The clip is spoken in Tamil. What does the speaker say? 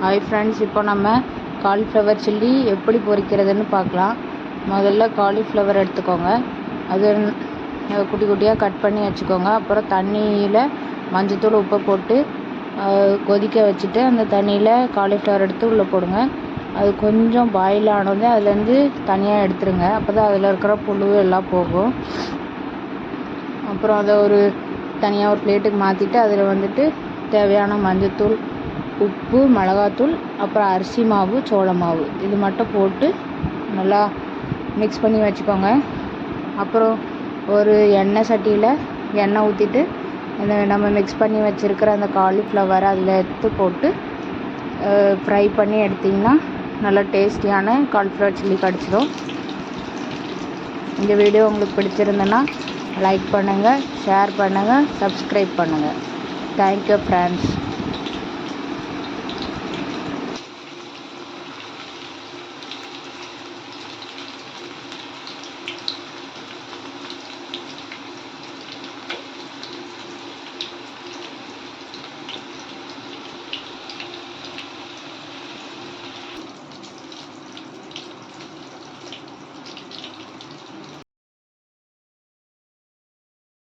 ஹாய் ஃப்ரெண்ட்ஸ், இப்போ நம்ம காலிஃப்ளவர் சில்லி எப்படி பொரிக்கிறதுன்னு பார்க்கலாம். முதல்ல காலிஃப்ளவர் எடுத்துக்கோங்க. அது குட்டி குட்டியாக கட் பண்ணி வச்சுக்கோங்க. அப்புறம் தண்ணியில் மஞ்சத்தூள் உப்பு போட்டு கொதிக்க வச்சுட்டு அந்த தண்ணியில் காலிஃப்ளவர் எடுத்து உள்ளே போடுங்க. அது கொஞ்சம் பாயில் ஆனோடனே அதுலேருந்து தனியாக எடுத்துருங்க. அப்போ தான் அதில் இருக்கிற புழு எல்லாம் போகும். அப்புறம் அதை தனியாக ஒரு பிளேட்டுக்கு மாற்றிட்டு அதில் வந்துட்டு தேவையான மஞ்சத்தூள், உப்பு, மிளகாத்தூள், அப்புறம் அரிசி மாவு, சோள மாவு இது மட்டும் போட்டு நல்லா மிக்ஸ் பண்ணி வச்சுக்கோங்க. அப்புறம் ஒரு எண்ணெய் சட்டியில் எண்ணெய் ஊற்றிட்டு நம்ம மிக்ஸ் பண்ணி வச்சுருக்கிற அந்த காலிஃப்ளவரை அதில் எடுத்து போட்டு ஃப்ரை பண்ணி எடுத்திங்கன்னா நல்லா டேஸ்டியான காலிஃப்ளவர் சில்லி கிடச்சிடும். இந்த வீடியோ உங்களுக்கு பிடிச்சிருந்ததுன்னா லைக் பண்ணுங்கள், ஷேர் பண்ணுங்கள், சப்ஸ்கிரைப் பண்ணுங்கள். Thank you friends.